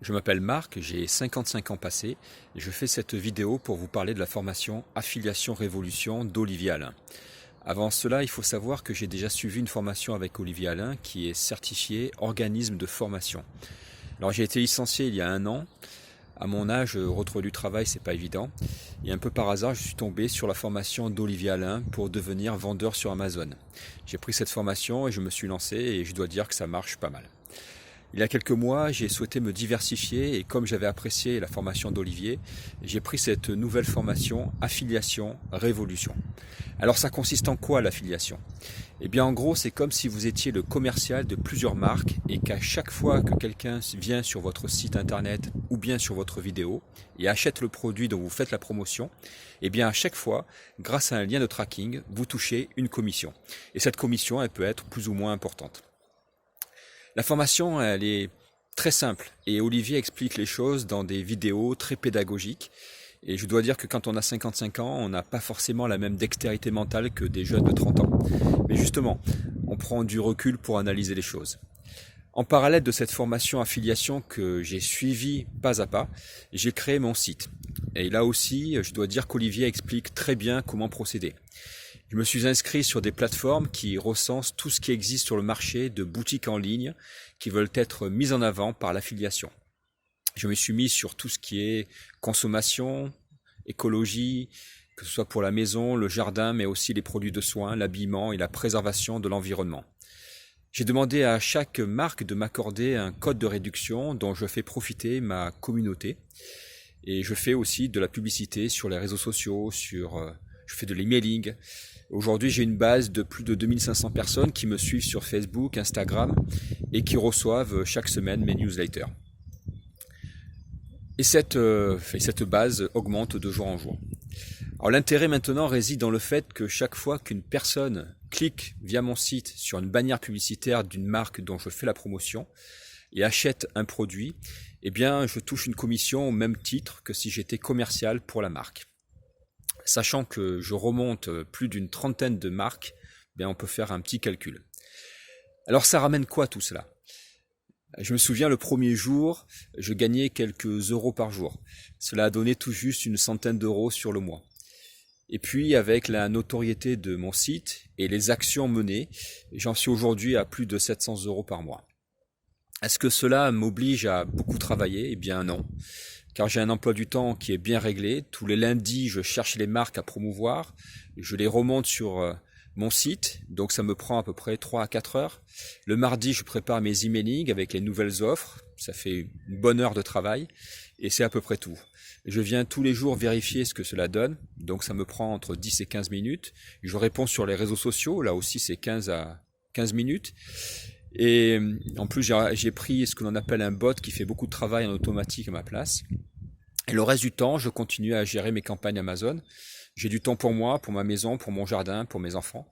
Je m'appelle Marc, j'ai 55 ans passés et je fais cette vidéo pour vous parler de la formation Affiliation Révolution d'Olivier Alain. Avant cela, il faut savoir que j'ai déjà suivi une formation avec Olivier Alain qui est certifié organisme de formation. Alors j'ai été licencié il y a 1 an. À mon âge, retrouver du travail, c'est pas évident. Et un peu par hasard, je suis tombé sur la formation d'Olivier Alain pour devenir vendeur sur Amazon. J'ai pris cette formation et je me suis lancé et je dois dire que ça marche pas mal. Il y a quelques mois, j'ai souhaité me diversifier et comme j'avais apprécié la formation d'Olivier, j'ai pris cette nouvelle formation Affiliation Révolution. Alors ça consiste en quoi l'affiliation? Eh bien en gros, c'est comme si vous étiez le commercial de plusieurs marques et qu'à chaque fois que quelqu'un vient sur votre site internet ou bien sur votre vidéo et achète le produit dont vous faites la promotion, eh bien à chaque fois, grâce à un lien de tracking, vous touchez une commission. Et cette commission, elle peut être plus ou moins importante. La formation, elle est très simple et Olivier explique les choses dans des vidéos très pédagogiques. Et je dois dire que quand on a 55 ans, on n'a pas forcément la même dextérité mentale que des jeunes de 30 ans. Mais justement, on prend du recul pour analyser les choses. En parallèle de cette formation affiliation que j'ai suivie pas à pas, j'ai créé mon site. Et là aussi, je dois dire qu'Olivier explique très bien comment procéder. Je me suis inscrit sur des plateformes qui recensent tout ce qui existe sur le marché de boutiques en ligne qui veulent être mises en avant par l'affiliation. Je me suis mis sur tout ce qui est consommation, écologie, que ce soit pour la maison, le jardin, mais aussi les produits de soins, l'habillement et la préservation de l'environnement. J'ai demandé à chaque marque de m'accorder un code de réduction dont je fais profiter ma communauté. Et je fais aussi de la publicité sur les réseaux sociaux, je fais de l'emailing. Aujourd'hui, j'ai une base de plus de 2500 personnes qui me suivent sur Facebook, Instagram et qui reçoivent chaque semaine mes newsletters. Et cette base augmente de jour en jour. Alors l'intérêt maintenant réside dans le fait que chaque fois qu'une personne clique via mon site sur une bannière publicitaire d'une marque dont je fais la promotion et achète un produit, eh bien je touche une commission au même titre que si j'étais commercial pour la marque. Sachant que je remonte plus d'une trentaine de marques, eh bien on peut faire un petit calcul. Alors ça ramène quoi tout cela? Je me souviens le premier jour, je gagnais quelques euros par jour. Cela a donné tout juste une centaine d'euros sur le mois. Et puis avec la notoriété de mon site et les actions menées, j'en suis aujourd'hui à plus de 700 euros par mois. Est-ce que cela m'oblige à beaucoup travailler? Eh bien non, car j'ai un emploi du temps qui est bien réglé. Tous les lundis, je cherche les marques à promouvoir, je les remonte sur mon site, donc ça me prend à peu près 3 à 4 heures. Le mardi, je prépare mes emailing avec les nouvelles offres, ça fait une bonne heure de travail, et c'est à peu près tout. Je viens tous les jours vérifier ce que cela donne, donc ça me prend entre 10 et 15 minutes. Je réponds sur les réseaux sociaux, là aussi c'est 15 à 15 minutes. Et en plus, j'ai pris ce que l'on appelle un bot qui fait beaucoup de travail en automatique à ma place. Et le reste du temps, je continue à gérer mes campagnes Amazon. J'ai du temps pour moi, pour ma maison, pour mon jardin, pour mes enfants.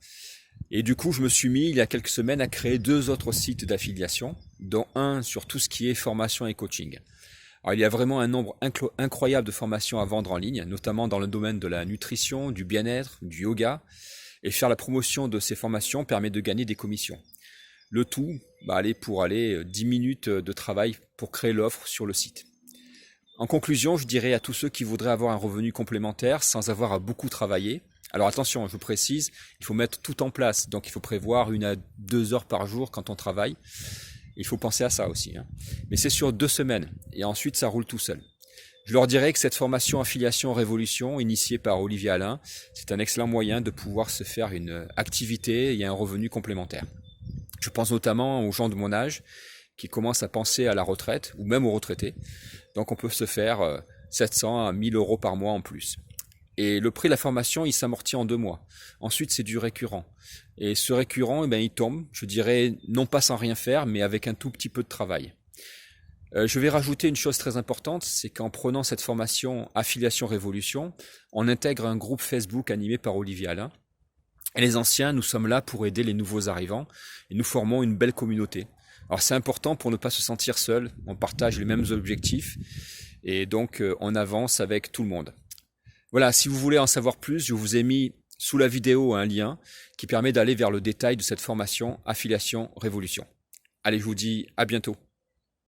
Et du coup, je me suis mis il y a quelques semaines à créer 2 autres sites d'affiliation, dont un sur tout ce qui est formation et coaching. Alors, il y a vraiment un nombre incroyable de formations à vendre en ligne, notamment dans le domaine de la nutrition, du bien-être, du yoga. Et faire la promotion de ces formations permet de gagner des commissions. Le tout, pour 10 minutes de travail pour créer l'offre sur le site. En conclusion, je dirais à tous ceux qui voudraient avoir un revenu complémentaire sans avoir à beaucoup travailler. Alors attention, je vous précise, il faut mettre tout en place. Donc il faut prévoir 1 à 2 heures par jour quand on travaille. Il faut penser à ça aussi. Mais c'est sur 2 semaines et ensuite ça roule tout seul. Je leur dirais que cette formation Affiliation Révolution, initiée par Olivier Alain, c'est un excellent moyen de pouvoir se faire une activité et un revenu complémentaire. Je pense notamment aux gens de mon âge qui commencent à penser à la retraite ou même aux retraités. Donc on peut se faire 700 à 1000 euros par mois en plus. Et le prix de la formation, il s'amortit en 2 mois. Ensuite, c'est du récurrent. Et ce récurrent, il tombe, je dirais, non pas sans rien faire, mais avec un tout petit peu de travail. Je vais rajouter une chose très importante, c'est qu'en prenant cette formation Affiliation Révolution, on intègre un groupe Facebook animé par Olivier Alain. Et les anciens, nous sommes là pour aider les nouveaux arrivants et nous formons une belle communauté. Alors c'est important pour ne pas se sentir seul, on partage les mêmes objectifs et donc on avance avec tout le monde. Voilà, si vous voulez en savoir plus, je vous ai mis sous la vidéo un lien qui permet d'aller vers le détail de cette formation Affiliation Révolution. Allez, je vous dis à bientôt.